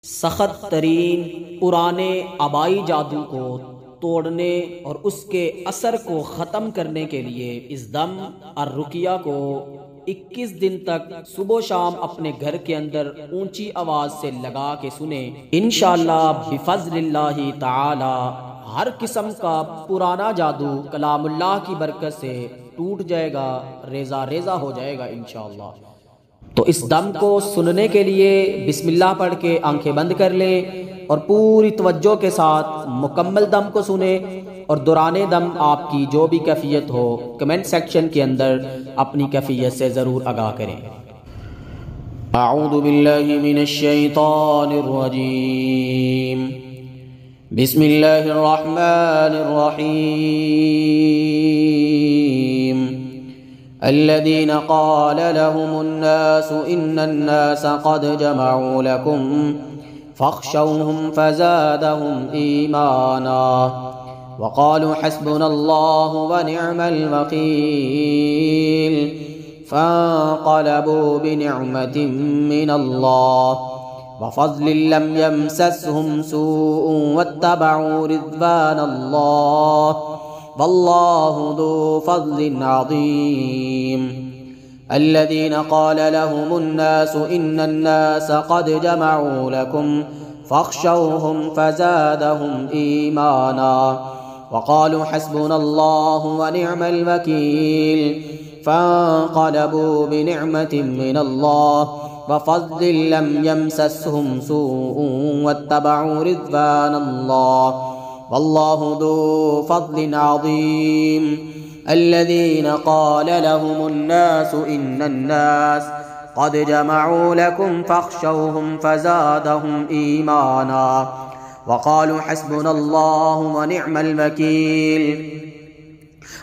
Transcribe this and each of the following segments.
सख्त तरीन पुराने आबाई जादू को तोड़ने और उसके असर को ख़त्म करने के लिए इस दम और रुकिया को 21 दिन तक सुबह शाम अपने घर के अंदर ऊंची आवाज़ से लगा के सुने। इंशाअल्लाह बिफज़्लिल्लाहि ताला हर किस्म का पुराना जादू कलामुल्लाह की बरकत से टूट जाएगा, रेज़ा रेज़ा हो जाएगा इंशाअल्लाह। तो इस दम को सुनने के लिए बिस्मिल्लाह पढ़ के आंखें बंद कर ले और पूरी तवज्जो के साथ मुकम्मल दम को सुने और दौराने दम आपकी जो भी कैफियत हो कमेंट सेक्शन के अंदर अपनी कैफियत से ज़रूर आगाह करें। अऊज़ु बिल्लाहि मिनश शैतानिर रजीम, बिस्मिल्लाहिर रहमानिर रहीम। الذين قال لهم الناس إن الناس قد جمعوا لكم فاخشوهم فزادهم إيمانا وقالوا حسبنا الله ونعم الوكيل فانقلبوا بنعمة من الله وفضل لم يمسسهم سوء واتبعوا رضوان الله والله ذو فضل عظيم। الذين قال لهم الناس إن الناس قد جمعوا لكم فاخشوهم فزادهم إيمانا وقالوا حسبنا الله ونعم الوكيل فانقلبوا بنعمة من الله وفضل لم يمسسهم سوء واتبعوا رضوان الله والله ذو فضل عظيم। الذين قال لهم الناس إن الناس قد جمعوا لكم فاخشوهم فزادهم إيمانا وقالوا حسبنا الله ونعم الوكيل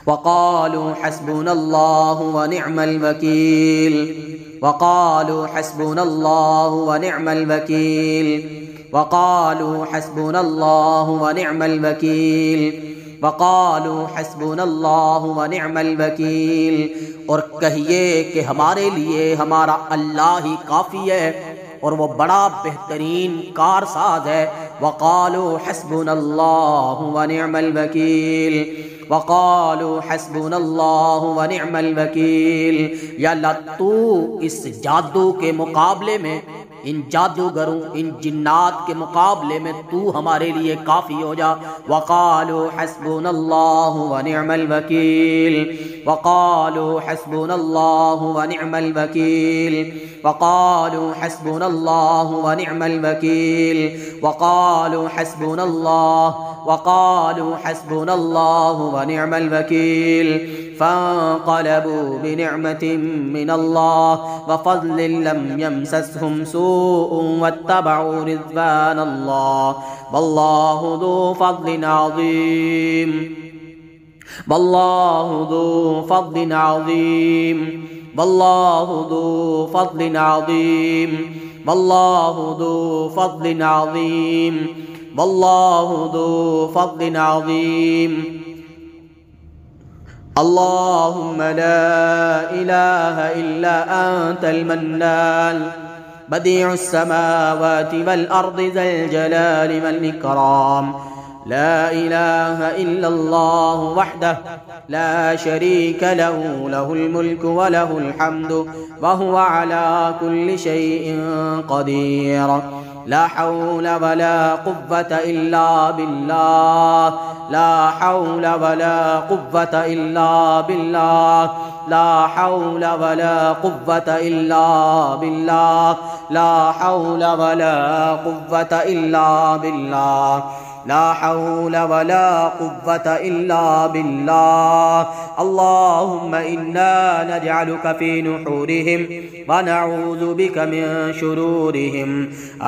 وقالوا حسبنا الله ونعم الوكيل وقالوا حسبنا الله ونعم الوكيل وقالوا حسبنا الله ونعم الوكيل وقالوا حسبنا الله ونعم الوكيल। और कहिए कि हमारे लिए हमारा अल्लाह ही काफ़ी है और वो बड़ा बेहतरीन कारसाज है। वक़ालू हस्बुनल्लाहु व निअमल वकील वक़ालू हस्बुनल्लाहु व निअमल वकील। या अल्लाह तू इस जादू के मुकाबले में, इन जादूगरों, इन जिन्नात के मुकाबले में तू हमारे लिए काफ़ी हो जा। वक़ालू हस्बुनल्लाहु व निअमल वकील वक़ालू हस्बुनल्लाहु व निअमल वकील वक़ालू हस्बुनल्लाहु व निअमल वकील वक़ालू हस्बुनल्लाहु व निअमल वकील फ़ंक़लबू बिनिअमतिन मिनल्लाह व फ़ज़लिन लम यमससहुम सूअन वत्तबअू रिज़वानल्लाह वल्लाहु ज़ू फ़ज़लिन अज़ीम वल्लाहु ज़ू फ़ज़लिन अज़ीम वल्लाहु ज़ू फ़ज़लिन अज़ीम वल्लाहु ज़ू फ़ज़लिन अज़ीम वल्लाहु ज़ू फ़ज़लिन अज़ीम। अल्लाहुम्मा ला इलाहा इल्ला अंतल मन्नान बदीउस समावाति वल अर्दि ज़ल जलालि वल इकराम ला इलाहा इल्लल्लाह वहदहु ला शरीक लहु लहुल मुल्कु व लहुल हम्दु व हुवा अला कुल्लि शैइन क़दीर। ला हौल वला कुव्वत इल्ला बिल्लाह ला हौल वला कुव्वत इल्ला बिल्लाह ला हौल वला कुव्वत इल्ला बिल्लाह ला हौल वला कुव्वत इल्ला बिल्लाह ला हौल वला कुव्वत इल्ला बिल्लाह। अल्लाहुम्मा इन्ना नजअलुका फी नुहूरिहिम व नऊज़ु बिका मिन शुरूरिहिम।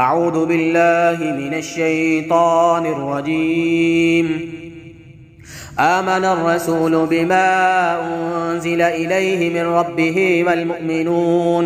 अऊज़ु बिल्लाहि मिनश शैतानिर रजीम। आमन الرسول بما أنزل إليه من ربه والمؤمنون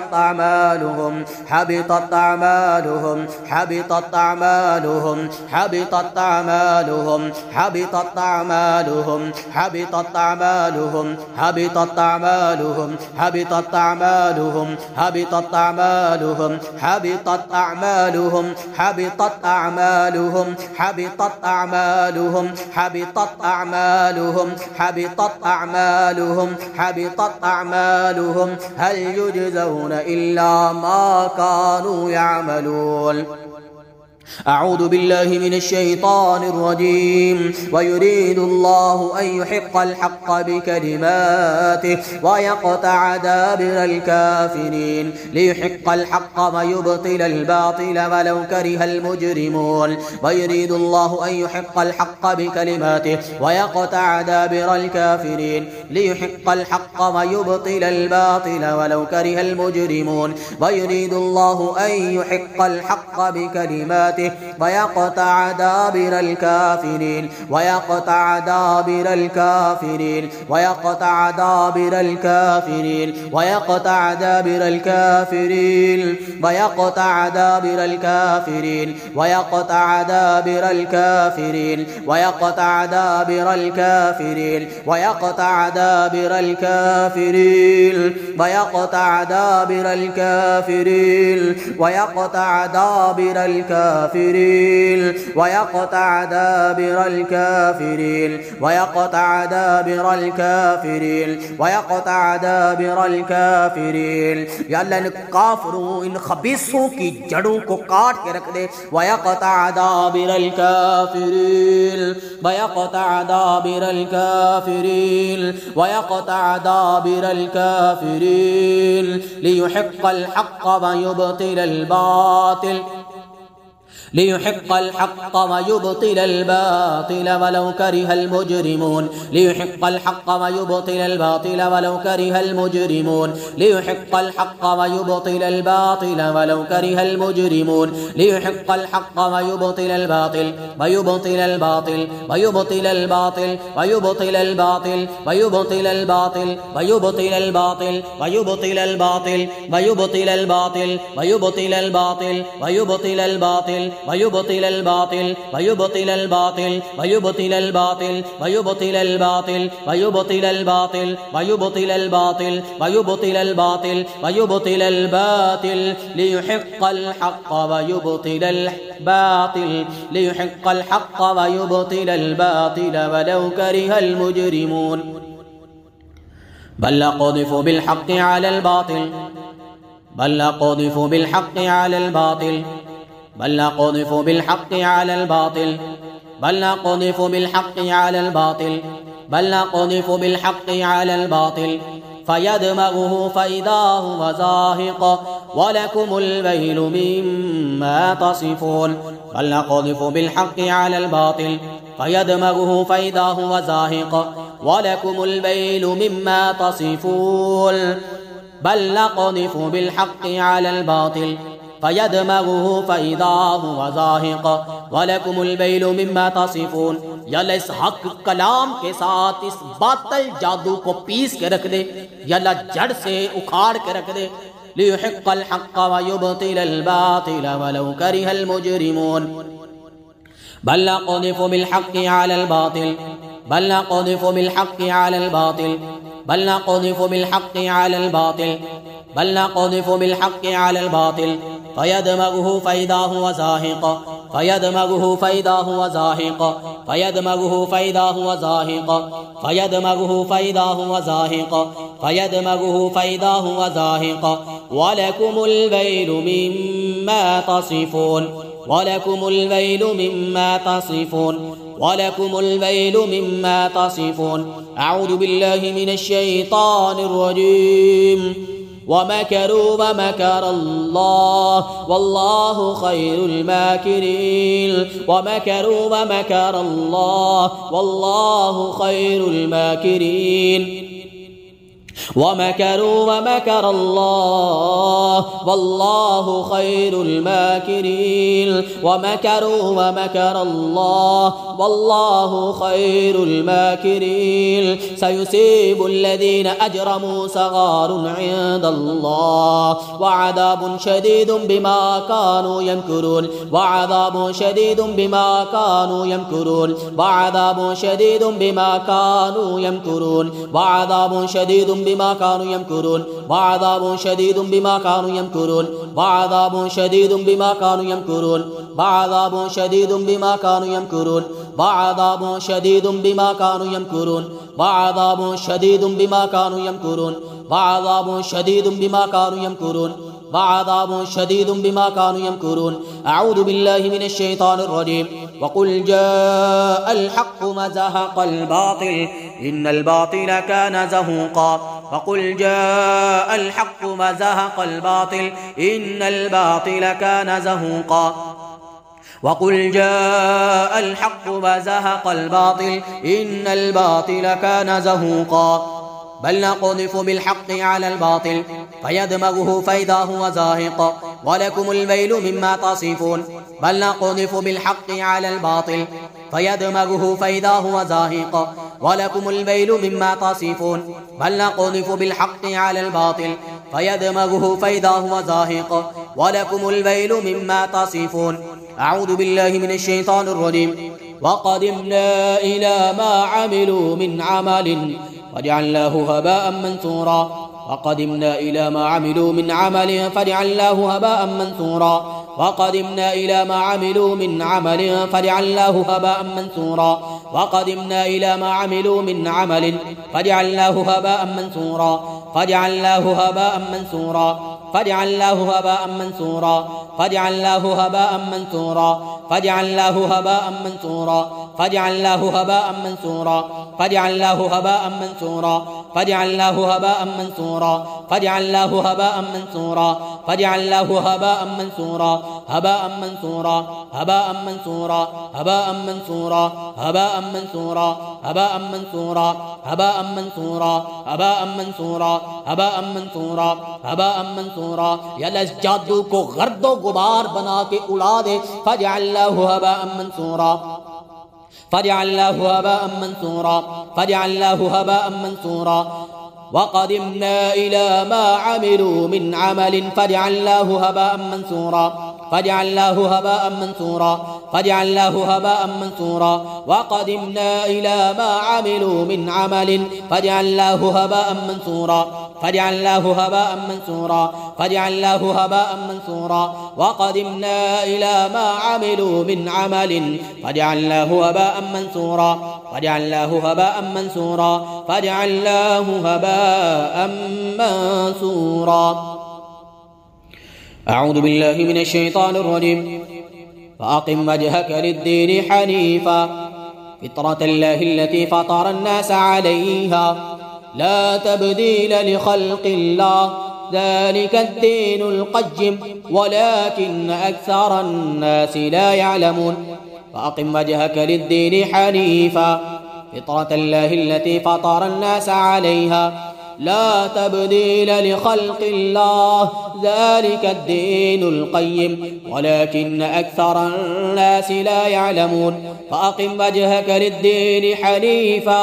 حبطت أعمالهم حبطت أعمالهم حبطت أعمالهم حبطت أعمالهم حبطت أعمالهم حبطت أعمالهم حبطت أعمالهم حبطت أعمالهم حبطت أعمالهم حبطت أعمالهم حبطت أعمالهم حبطت أعمالهم حبطت أعمالهم حبطت أعمالهم حبطت أعمالهم هل يجزون إلا ما كانوا يعملون. أعوذ بالله من الشيطان الرجيم. ويريد الله أن يحق الحق بكلماته ويقطع دابر الكافرين ليحق الحق ويبطل الباطل ولو كره المجرمون. ويريد الله أن يحق الحق بكلماته ويقطع دابر الكافرين ليحق الحق ويبطل الباطل ولو كره المجرمون. ويريد الله أن يحق الحق بكلماته ويقطع دابر الكافرين ويقطع دابر الكافرين ويقطع دابر الكافرين ويقطع دابر الكافرين ويقطع دابر الكافرين ويقطع دابر الكافرين ويقطع دابر الكافرين ويقطع دابر الكافرين ويقطع دابر الكافرين ويقطع دابر الكافرين ويقطع دابر الكافرين ويقطع دابر الكافرين ويقطع دابر الكافرين. या अल्लाह इन काफिरों इन खबीसों की जड़ों को काट के रख दे. वयक़तअ दाबिरल काफिरीन वयक़तअ दाबिरल काफिरीन वयक़तअ दाबिरल काफिरीन लियुहिक़्क़ल हक़्क़ वयुबतिलल बातिल ليحق الحق ويبطل الباطل ولو كره المجرمون. ليحق الحق ويبطل الباطل ولو كره المجرمون. ليحق الحق ويبطل الباطل ولو كره المجرمون. ليحق الحق ويبطل الباطل ويبطل الباطل ويبطل الباطل ويبطل الباطل ويبطل الباطل ويبطل الباطل ويبطل الباطل ويبطل الباطل ويبطل الباطل ويبطل الباطل ويبطل الباطل ويبطل الباطل ويبطل الباطل ويبطل الباطل ويبطل الباطل ويبطل الباطل ويبطل الباطل ويبطل الباطل ليحق الحق ويبطل الباطل ليحق الحق ويبطل الباطل ولو كره المجرمون. بل نقذف بالحق على الباطل بل نقذف بالحق على الباطل بل نقذف بالحق على الباطل بل نقذف بالحق على الباطل بل نقذف بالحق على الباطل فيدمغه فإذا هو زاهق ولكم الويل مما تصفون. بل نقذف بالحق على الباطل فيدمغه فإذا هو زاهق ولكم الويل مما تصفون. بل نقذف بالحق على الباطل فيدمغه فإذا هو زاهق ولكم الويل مما تصفون. या अल्लाह इस हक कलाम के साथ इस बातिल जादू को पीस के रख दे. या अल्लाह जड़ से उखाड़ के रख दे. लियुहिक़्क़ल हक़्क़ वयुबतिलल बातिल वलौ करिहल मुजरिमून. बल नक़ज़िफ़ु बिल्हक़्क़ि अलल बातिल बल नक़ज़िफ़ु बिल्हक़्क़ि अलल बातिल बल नक़ज़िफ़ु बिल्हक़्क़ि अलल बातिल बल नक़ज़िफ़ु बिल्हक़्क़ि अलल बातिल फयदमग़ुहु फइज़ा हुव ज़ाहिक़ फयदमग़ुहु फइज़ा हुव ज़ाहिक़ फयदमग़ुहु फइज़ा हुव ज़ाहिक़ फयदमग़ुहु फइज़ा हुव ज़ाहिक़ फयदमग़ुहु फइज़ा हुव ज़ाहिक़ वलकुमुल वैलु मिम्मा तसिफ़ून वलकुमुल वैलु मिम्मा तसिफ़ून वलकुमुल वैलु मिम्मा तसिफ़ून. अऊज़ु बिल्लाहि मिनश शैतानिर रजीम. वमकरू वमकर अल्लाह वल्लाहु खैरुल माकिरीन. वमकरू वमकर अल्लाह वल्लाहु खैरुल माकिरीन. वमकरू वमकर अल्लाह वल्लाहु खैरुल माकिरीन। वमकरू वमकर अल्लाह वल्लाहु खैरुल माकिरीन। सयुसीबुल लज़ीना अजरमू सगारुन इंदल्लाह वअज़ाबुन शदीदुन बिमा कानू यमकुरून। वअज़ाबुन शदीदुन बिमा कानू यमकुरून। वअज़ाबुन शदीदुन बिमा कानू यमकुरून। वअज़ाबुन शदीदुन बिमा कानू यमकुरून। वअज़ाबुन शदीदुन बिमा कानू यमकुरून। वअज़ाबुन शदीदुन बिमा कानू यमकुरून। वअज़ाबुन शदीदुन बिमा कानू यमकुरून। वअज़ाबुन शदीदुन बिमा कानू यमकुरून। वअज़ाबुन शदीदुन बिमा कानू यमकुरून। वअज़ाबुन शदीदुन बिमा कानू यमकुरून। वअज़ाबुन शदीदुन बिमा कानू यमकुरून। अऊज़ु बिल्लाहि मिनश शैतानिर रजीम। वक़ुल जाअल हक़्क़ु वज़हक़ल बातिल इन्नल बातिल कान ज़हूक़ा। वक़ुल जाअल हक़्क़ु वज़हक़ल बातिल इन्नल बातिल कान ज़हूक़ा। वक़ुल जाअल हक़्क़ु वज़हक़ल बातिल इन्नल बातिल कान ज़हूक़ा। बल नक़ज़िफ़ु बिल्हक़्क़ि अलल बातिल फयदमग़ुहु फ़इज़ा हुव ज़ाहिक़ वलकुमुल वैलु मिम्मा तसिफ़ून। बल नक़ज़िफ़ु बिल्हक़्क़ि अलल बातिल फयदमग़ुहु फ़इज़ा हुव ज़ाहिक़ वलकुमुल वैलु मिम्मा तसिफ़ून। बल नक़ज़िफ़ु बिल्हक़्क़ि अलल बातिल फयदमग़ुहु फ़इज़ा हुव ज़ाहिक़ वलकुमुल वैलु मिम्मा तसिफ़ून। अऊज़ु बिल्लाहि मिनश शैतानिर रजीम। वक़दिमना इला मा अमिलू मिन अमलिन फजअलनाहु हबाअन मंसूरा। वक़दिमना इला मा अमिलू मिन अमलिन फजअलनाहु हबाअन मंसूरा। वक़दिमना इला मा अमिलू मिन अमलिन फजअलनाहु हबाअन मंसूरा। वक़दिमना इला मा अमिलू मिन अमलिन फजअलनाहु हबाअन मंसूरा। फजअलनाहु हबाअन मंसूरा। फजअलनाहु हबाअन मंसूरा। फजअलनाहु हबाअन मंसूरा। फजअलनाहु हबाअन मंसूरा। फजअलनाहु हबाअन मंसूरा। फजअलनाहु हबाअन मंसूरा। फजअलनाहु हबाअन मंसूरा। फजअलनाहु हबाअन मंसूरा। फजअलनाहु हबाअन मंसूरा। हबाअन मंसूरा। हबाअन मंसूरा। हबाअन मंसूरा। हबाअन मंसूरा। हबाअन मंसूरा। हबाअन मंसूरा। हबाअन मंसूरा। हबाअन मंसूरा। हबाअन मंसूरा। या जादू को गर्दो गुबार बना के उड़ा दे। फजअलनाहु हबाअन मंसूरा। फजअलनाहु हबाअन मंसूरा। फजअलनाहु हबाअन मंसूरा। वक़दिमना इला मा अमिलू मिन अमलिन फजअलनाहु हबाअन मंसूरा। फजअलनाहु हबाअन मंसूरा। फजअलनाहु हबाअन मंसूरा। वक़दिमना इला मा अमिलू मिन अमलिन फजअलनाहु हबाअन मंसूरा। फजअलनाहु हबाअन मंसूरा। फजअलनाहु हबाअन मंसूरा। वक़दिमना इला मा अमिलू मिन अमलिन फजअलनाहु हबाअन मंसूरा। फजअलनाहु हबाअन मंसूरा। फजअलनाहु हबाअन मंसूरा। अऊज़ु बिल्लाहि मिनश शैतानिर रजीम। फ़अक़िम वजहक लिद्दीनि हनीफ़ा फ़ित्रतल्लाहि अल्लती फ़तरन्नास अलैहा ला तब्दील लिख़ल्क़िल्लाह ज़ालिकद्दीनुल क़य्यिम वलाकिन्न अक्सरन्नासि ला यअलमून। फ़अक़िम वजहक लिद्दीनि हनीफ़ा फ़ित्रतल्लाहि अल्लती फ़तरन्नास अलैहा ला तब्दील लिख़ल्क़िल्लाह ज़ालिकद्दीनुल क़य्यिम वलाकिन्न अक्सरन्नासि ला यअलमून। फ़अक़िम वजहक लिद्दीनि हनीफ़ा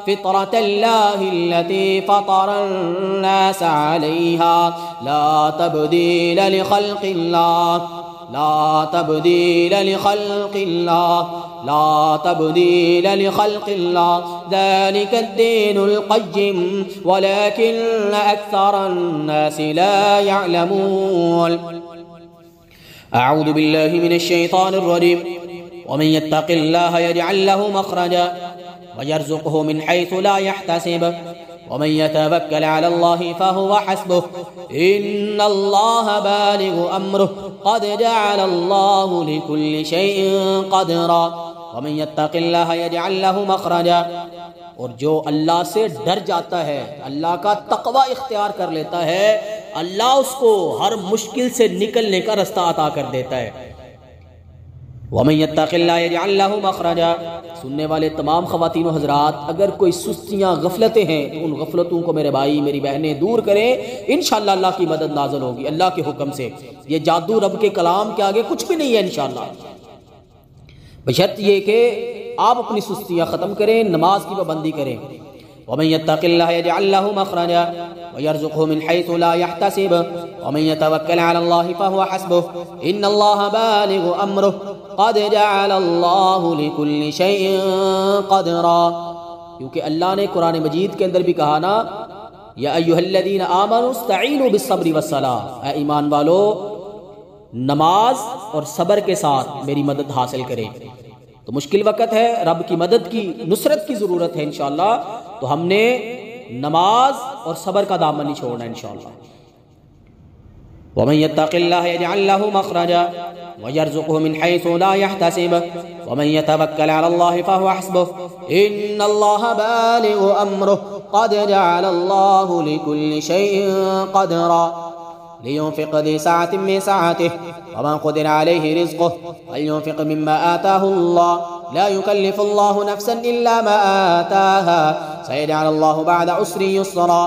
फ़ित्रतल्लाहि अल्लती फ़तरन्नास अलैहा ला तब्दील लिख़ल्क़िल्लाह ला तब्दील लिख़ल्क़िल्लाह ला तब्दील लिख़ल्क़िल्लाह ज़ालिकद्दीनुल क़य्यिम वलाकिन्न अक्सरन्नासि ला यअलमून। अऊज़ु बिल्लाहि मिनश शैतानिर रजीम। वमन यत्तक़िल्लाह यजअल लहु मख़रजा वयर्ज़ुक़हु मिन हैसु ला यहतसिब वमन यतवक्कल अलल्लाहि फहुव हस्बुह इन्नल्लाह बालिगु अम्रिहि क़द जअलल्लाहु लिकुल्लि शैइन क़दरा। वमन यत्तक़िल्लाह यजअल लहु मख़रजा। और जो अल्लाह से डर जाता है, अल्लाह का तक़वा इख्तियार कर लेता है, अल्लाह उसको हर मुश्किल से निकलने का रास्ता अता कर देता है। वमन यत्तक़िल्लाह यजअल लहू मख़रजा। सुनने वाले तमाम ख़वातीन व हज़रात, अगर कोई सुस्तियाँ गफलतें हैं तो उन गफलतों को मेरे भाई मेरी बहनें दूर करें। इंशाअल्लाह अल्लाह की मदद नाज़िल होगी अल्लाह के हुक्म से। ये जादू रब के कलाम के आगे कुछ भी नहीं है इंशाअल्लाह। बशर्त ये कि आप अपनी सुस्तियाँ ख़त्म करें, नमाज की पाबंदी करें। वमन यत्तक़िल्लाह यजअल लहू मख़रजा वयरज़ुक़हु मिन हैसु ला यहतसिब वमन यतवक्कल अलल्लाहि फहुव हस्बुह इन्नल्लाहा बालिगु अम्रिहि क़द जअलल्लाहु लिकुल्लि शैइन क़दरा। क्योंकि अल्लाह ने कुरान मजीद के अंदर भी कहा ना, या अय्युहल्लज़ीना आमनू इस्तईनु बिस्सब्रि वस्सलाह, ऐ ईमान वालो नमाज और सब्र के साथ मेरी मदद हासिल करें। तो मुश्किल वक़्त है, रब की मदद की नुसरत की ज़रूरत है इंशाअल्लाह। तो हमने नमाज और सब्र का दामन नहीं छोड़ना इंशाअल्लाह। वमन यत्तक़िल्लाह यजअल लहू मख़रजा वयरज़ुक़हु मिन हैसु ला यहतसिब वमन यतवक्कल अलल्लाहि फहुव हस्बुह इन्नल्लाहा बालिगु अम्रिहि क़द जअलल्लाहु लिकुल्लि शैइन क़दरा। लियुन्फ़िक़ ज़ू सअतिन मिन सअतिही वमन क़ुदिर अलैहि रिज़्क़ुहु फ़लयुन्फ़िक़ मिम्मा आताहुल्लाह ला युकल्लिफ़ुल्लाहु नफ़्सन इल्ला मा आताहा सयजअलुल्लाहु बअद उसरि युस्रा।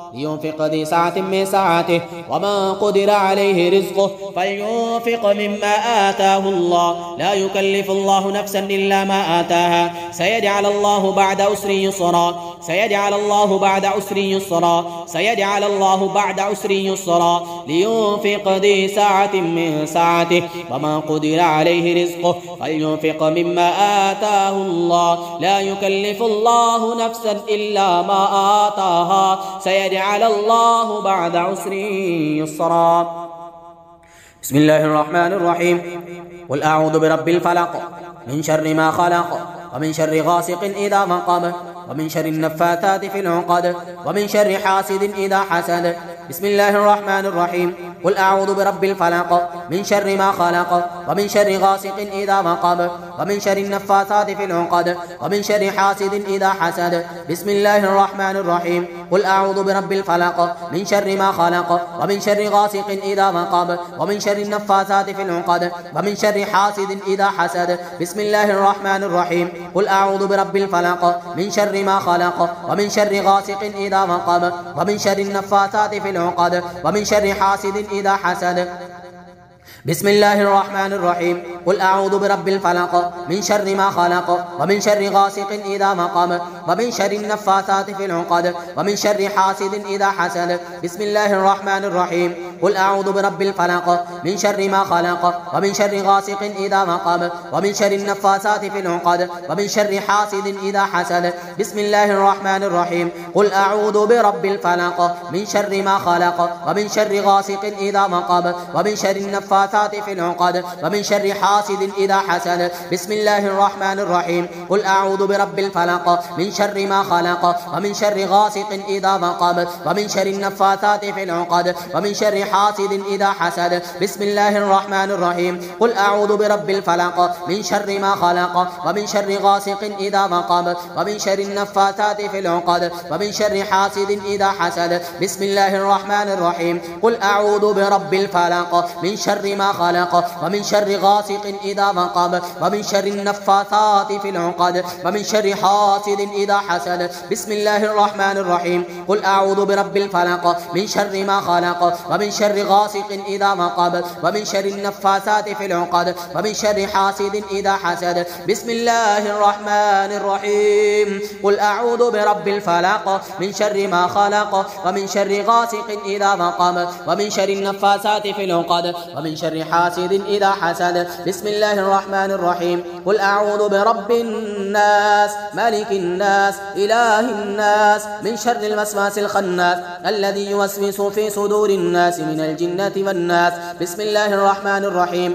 लियुन्फ़िक़ ज़ू सअतिन मिन सअतिही वमन क़ुदिर अलैहि रिज़्क़ुहु फ़लयुन्फ़िक़ मिम्मा आताहुल्लाह ला युकल्लिफ़ुल्लाहु नफ़्सन इल्ला मा आताहा सयजअलुल्लाहु बअद उसरि युस्रा। सयजअलुल्लाहु बअद उसरि युस्रा। सयजअलुल्लाहु बअद उसरि युस्रा। लियुन्फ़िक़ ज़ू सअतिन मिन सअतिही वमन क़ुदिर अलैहि रिज़्क़ुहु फ़लयुन्फ़िक़ मिम्मा आताहुल्लाह ला युकल्लिफ़ुल्लाहु नफ़्सन इल्ला मा आताहा सयजअलुल्लाहु बअद उसरि युस्रा। बिस्मिल्लाहिर रहमानिर रहीम। क़ुल अऊज़ु बिरब्बिल फ़लक़ मिन शर्रि मा ख़लक़ वमिन शर्रि गासिक़िन इज़ा वक़ब वमिन शर्रि नफ़्फ़ाथाति फ़िल उक़द वमिन शर्रि हासिदिन इज़ा हसद। बिस्मिल्लाहिर रहमानिर रहीम। क़ुल अऊज़ु बिरब्बिल फ़लक़ मिन शर्रि मा ख़लक़ वमिन शर्रि गासिक़िन इज़ा वक़ब वमिन शर्रि नफ़्फ़ाथाति फ़िल उक़द वमिन शर्रि हासिदिन इज़ा हसद। बिस्मिल्लाहिर रहमानिर रहीम। क़ुल अऊज़ु बिरब्बिल फ़लक़ मिन शर्रि मा ख़लक़ वमिन शर्रि गासिक़िन इज़ा वक़ब वमिन शर्रि नफ़्फ़ाथाति फ़िल उक़द वमिन शर्रि हासिदिन इज़ा हसद। बिस्मिल्लाहिर रहमानिर रहीम। क़ुल अऊज़ु बिरब्बिल फ़लक़ मिन शर्रि मा ख़लक़ वमिन शर्रि गासिक़िन इज़ा वक़ब वमिन शर्रि नफ़्फ़ाथाति फ़िल उक़द वमिन शर्रि हासिदिन इज़ा हसद। बिस्मिल्लाहिर रहमानिर रहीम। क़ुल अऊज़ु बिरब्बिल फ़लक़ मिन शर्रि मा ख़लक़ वमिन शर्रि गासिक़िन इज़ा वक़ब वमिन शर्रि नफ़्फ़ाथाति फ़िल उक़द वमिन शर्रि हासिदिन इज़ा हसद। बिस्मिल्लाहिर रहमानिर रहीम। क़ुल अऊज़ु बिरब्बिल फ़लक़ मिन शर्रि मा ख़लक़ वमिन शर्रि गासिक़िन इज़ा वक़ब वमिन शर्रि नफ़्फ़ाथाति फ़िल उक़द वमिन शर्रि हासिदिन इज़ा हसद। बिस्मिल्लाहिर रहमानिर रहीम। क़ुल अऊज़ु बिरब्बिल फ़लक़ मिन शर्रि मा ख़लक़ वमिन शर्रि गासिक़िन इज़ा वक़ब वमिन शर्रि नफ़्फ़ाथाति फ़िल उक़द वमिन शर्रि हासिदिन इज़ा हसद। बिस्मिल्लाहिर रहमानिर रहीम। क़ुल अऊज़ु बिरब्बिल फ़लक़ मिन शर्रि मा ख़लक़ वमिन शर्रि गासिक़िन इज़ा वक़ब वमिन शर्रि नफ़्फ़ाथाति फ़िल उक़द वमिन शर्रि हासिदिन इज़ा हसद। बिस्मिल्लाहिर रहमानिर रहीम। क़ुल अऊज़ु बिरब्बिल फ़लक़ मिन शर्रि मा ख़लक़ वमिन शर्रि गासिक़िन इज़ा वक़ब वमिन शर्रि नफ़्फ़ाथाति फ़िल उक़द वमिन शर्रि हासिदिन इज़ा हसद। बिस्मिल्लाहिर रहमानिर रहीम। क़ुल अऊज़ु बिरब्बिल फ़लक़ मिन शर्रि मा ख़लक़ वमिन शर्रि गासिक़िन इज़ा वक़ब वमिन शर्रि नफ़्फ़ाथाति फ़िल उक़द वमिन शर्रि हासिदिन इज़ा हसद। बिस्मिल्लाहिर रहमानिर रहीम। क़ुल अऊज़ु बिरब्बिल फ़लक़ मिन शर्रि मा ख़लक़ वमिन शर्रि गासिक़िन इज़ा वक़ब वमिन शर्रि नफ़्फ़ाथाति फ़िल उक़द वमिन शर्रि हासिदिन इज़ा हसद। बिस्मिल्लाहिर रहमानिर रहीम। क़ुल अऊज़ु बिरब्बिल फ़लक़ मिन शर्रि मा ख़लक़ वमिन शर्रि गासिक़िन इज़ा वक़ब वमिन शर्रि नफ़्फ़ाथाति फ़िल उक़द वमिन शर्रि हासिदिन इज़ा हसद। बिस्मिल्लाहिर रहमानिर रहीम। क़ुल अऊज़ु बिरब्बिन नास मालिकिन नास इलाहिन नास मिन शर्रिल वस्वासिल खन्नास अल्लज़ी युवस्विसु फ़ी सुदूरिन नास मिनल जिन्नति वन नास। बिस्मिल्लाहिर रहमानिर रहीम।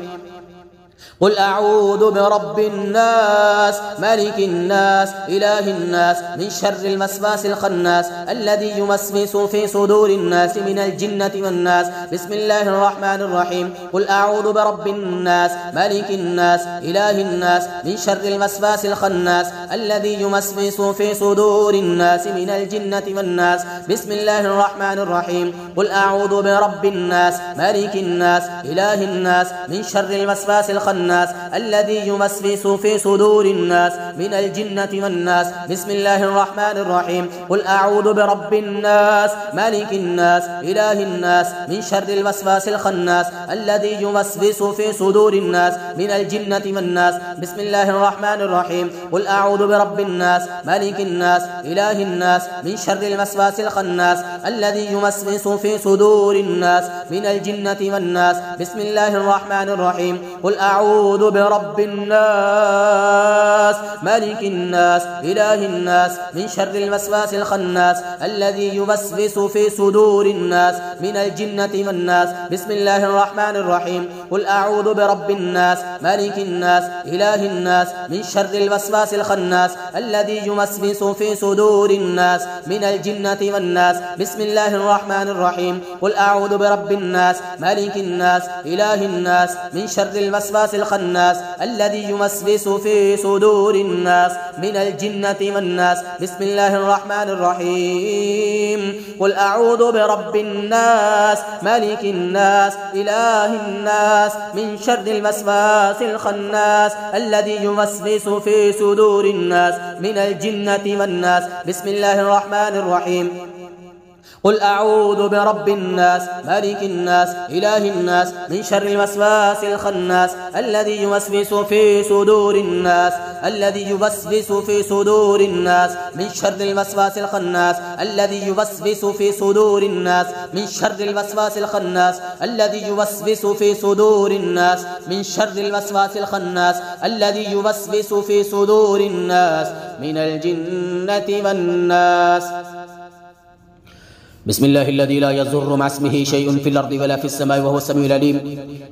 क़ुल अऊज़ु बिरब्बिन नास मालिकिन नास इलाहिन नास मिन शर्रिल वस्वासिल खन्नास अल्लज़ी युवस्विसु फ़ी सुदूरिन नास मिनल जिन्नति वन नास। बिस्मिल्लाहिर रहमानिर रहीम। क़ुल अऊज़ु बिरब्बिन नास मालिकिन नास इलाहिन नास मिन शर्रिल वस्वासिल खन्नास अल्लज़ी युवस्विसु फ़ी सुदूरिन नास मिनल जिन्नति वन नास। बिस्मिल्लाहिर रहमानिर रहीम। क़ुल अऊज़ु बिरब्बिन नास मालिकिन नास इलाहिन नास मिन शर्रिल वस्वासिल الخناس الذي يوسوس في صدور الناس من الجنة والناس. بسم الله الرحمن الرحيم. قل أعوذ برب الناس ملك الناس إله الناس من شر الوسواس الخناس الذي يوسوس في صدور الناس من الجنة والناس. بسم الله الرحمن الرحيم. قل أعوذ برب الناس ملك الناس إله الناس من شر الوسواس الخناس الذي يوسوس في صدور الناس من الجنة والناس. بسم الله الرحمن الرحيم. قل أعوذ برب الناس ملك الناس إله الناس من شر الوسواس الخناس الذي يوسوس في صدور الناس من الجنة والناس. بسم الله الرحمن الرحيم. قل أعوذ برب الناس ملك الناس إله الناس من شر الوسواس الخناس الذي يوسوس في صدور الناس من الجنة والناس. بسم الله الرحمن الرحيم. قل أعوذ برب الناس ملك الناس إله الناس من شر الوسواس الخناس الذي يوسوس في صدور الناس من الجنة والناس. بسم الله الرحمن الرحيم. قل أعوذ برب الناس ملك الناس إله الناس من شر الوسواس الخناس الذي يوسوس في صدور الناس من الجنة والناس. بسم الله الرحمن الرحيم. قل أعوذ برب الناس ملك الناس إله الناس من شر الوسواس الخناس الذي يوسوس في صدور الناس الذي يوسوس في صدور الناس من شر الوسواس الخناس الذي يوسوس في صدور الناس من شر الوسواس الخناس الذي يوسوس في صدور الناس من شر الوسواس الخناس الذي يوسوس في صدور الناس من الجنة والناس. بسم الله الذي لا يضر مع اسمه شيء في الأرض ولا في السماء وهو السميع العليم.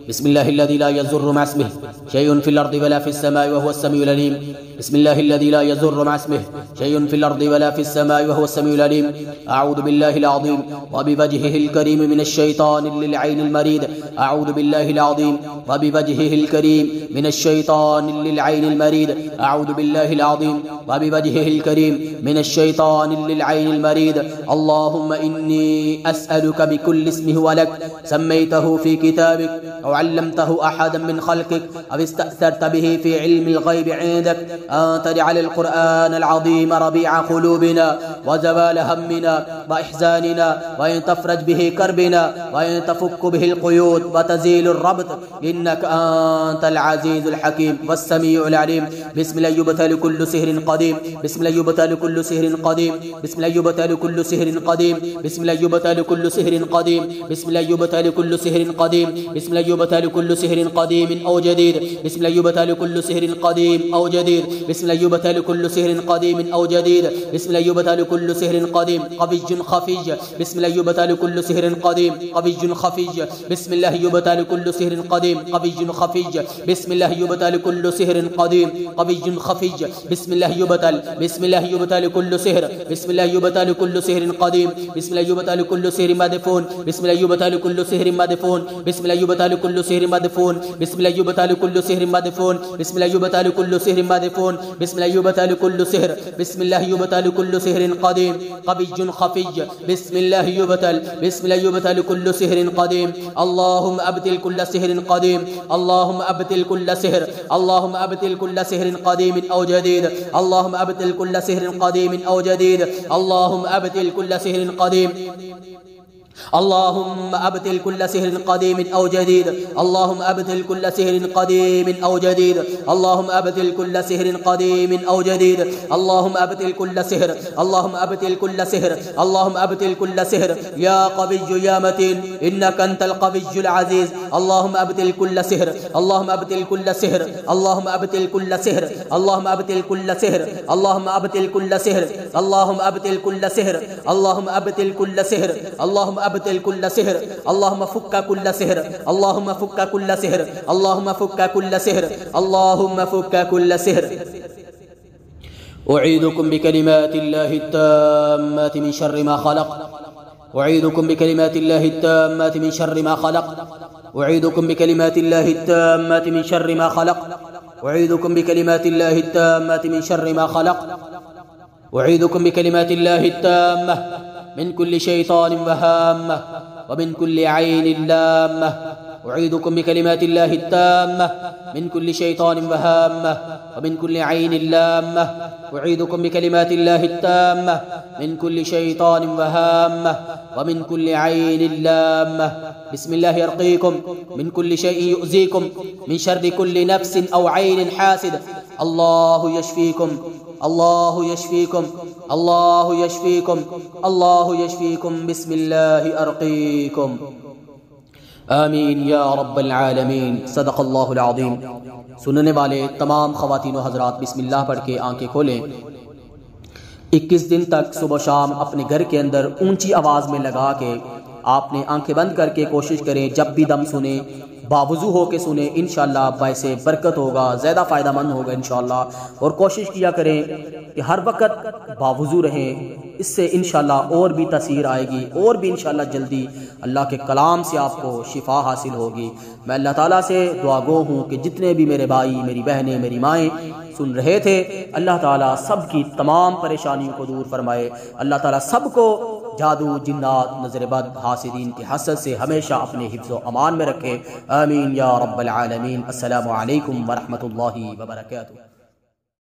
بسم الله الذي لا يضر مع اسمه شيء في الأرض ولا في السماء وهو السميع العليم. بسم الله الذي لا يضر مع اسمه شيء في الأرض ولا في السماء وهو السميع العليم. أعوذ بالله العظيم وبوجهه الكريم من الشيطان للعين المريد. أعوذ بالله العظيم وبوجهه الكريم من الشيطان للعين المريد. أعوذ بالله العظيم وبوجهه الكريم من الشيطان للعين المريد. اللهم إني أسألك بكل اسم هو لك سميته في كتابك أو علمته أحدا من خلقك أو استأثرت به في علم الغيب عندك أن تجعل القرآن العظيم ربيع قلوبنا وزوال همنا وإحزاننا وإن تفرج به كربنا وإن تفك به القيود وتزيل الربط إنك أنت العزيز الحكيم والسميع العليم. بسم الله يبتل كل سحر قديم. بسم الله يبتل كل سحر قديم. بسم الله يبتل كل سحر قديم. بسم الله يبتل كل سحر قديم. بسم الله يبتل كل سحر قديم. بسم الله يبتل كل سحر قديم أو جديد. بسم الله يبتل كل سحر قديم أو جديد. بسم الله يبتل كل سحر قديم أو جديد. بسم الله يبتل كل سحر قديم قبيج خفي. بسم الله يبتل كل سحر قديم قبيج خفي. بسم الله يبتل كل سحر قديم قبيج خفي. بسم الله يبتل كل سحر قديم قبيج خفي. بسم الله يبتل. بسم الله يبتل كل سحر. بسم الله يبتل كل سحر قديم. بسم الله يبتل كل سحر مدفون. بسم الله يبتل كل سحر مدفون. بسم الله يبتل كل سحر مدفون. بسم الله يبتل كل سحر مدفون. بسم الله يبتل كل سحر مدفون. بسم الله يبتل كل سحر. بسم الله يبتل كل سحر قديم قبيج خفي. بسم الله يبتل. بسم الله يبتل كل سحر قديم. اللهم أبتل كل سحر قديم. اللهم أبتل كل سحر. اللهم أبتل كل سحر قديم أو جديد. اللهم أبتل كل سحر قديم أو جديد. اللهم أبتل كل سحر قديم. اللهم أبتل كل سحر قديم أو جديد. اللهم أبتل كل سحر قديم أو جديد. اللهم أبتل كل سحر قديم أو جديد. اللهم أبتل كل سحر. اللهم أبتل كل سحر. اللهم أبتل كل سحر يا قوي يا متين إنك أنت القوي العزيز. اللهم أبتل كل سحر. اللهم أبتل كل سحر. اللهم أبتل كل سحر. اللهم أبتل كل سحر. اللهم أبتل كل سحر. اللهم أبتل كل سحر. اللهم أبتل كل سحر. اللهم أبتل كل سحر. اللهم فك كل سحر. اللهم فك كل سحر. اللهم فك كل سحر. اللهم فك كل سحر. أعيذكم بكلمات الله التامات من شر ما خلق. أعيذكم بكلمات الله التامات من شر ما خلق. أعيذكم بكلمات الله التامات من شر ما خلق. أعيذكم بكلمات الله التامات من شر ما خلق. أعيذكم بكلمات الله التامة من كل شيطان وهامة ومن كل عين لامة उईदुकुम बिकलिमातिल्लाहि त्ताम्मा मिन कुल्लि शैतानिन व हाम्मा व मिन कुल्लि ऐनिन लाम्मा उईदुकुम बिकलिमातिल्लाहि त्ताम्मा मिन कुल्लि शैतानिन व हाम्मा व मिन कुल्लि ऐनिन लाम्मा बिस्मिल्लाहि अर्क़ीकुम मिन कुल्लि शैइन युज़ीकुम मिन शर्रि कुल्लि नफ्सिन औ ऐनिन हासिद अल्लाहु यशफीकुम अल्लाहु यशफीकुम अल्लाहु यशफीकुम अल्लाहु यशफीकुम बिस्मिल्लाहि अर्क़ीकुम आमीन या रब्बल आलमीन। सदक़ल्लाहुल अज़ीम। सुनने वाले तमाम ख़वातीन व हज़रात बिस्मिल्लाह पढ़ के आंखें खोलें। 21 दिन तक सुबह शाम अपने घर के अंदर ऊंची आवाज़ में लगा के आपने आंखें बंद करके कोशिश करें, जब भी दम सुने बावुज़ू हो के सुने, इंशाअल्लाह बाइसे बरकत होगा, ज़्यादा फ़ायदामंद होगा इंशाअल्लाह। और कोशिश किया करें कि हर वक्त बावुज़ू रहें, इससे इंशाअल्लाह और भी तसीर आएगी और भी इंशाअल्लाह जल्दी अल्लाह के कलाम से आपको शिफा हासिल होगी। मैं अल्लाह ताला से दुआगो हूँ कि जितने भी मेरे भाई, मेरी बहनें, मेरी माएँ सुन रहे थे, अल्लाह ताला सब की तमाम परेशानियों को दूर फरमाए। अल्लाह ताला सबको जादू, जिन्नात, नज़र बद, हासिदीन के हसद से हमेशा अपने हिफ्ज़ व अमान में रखे। आमीन या रब्बल आलमीन। अस्सलामु अलैकुम व रहमतुल्लाहि व बरकातुहू।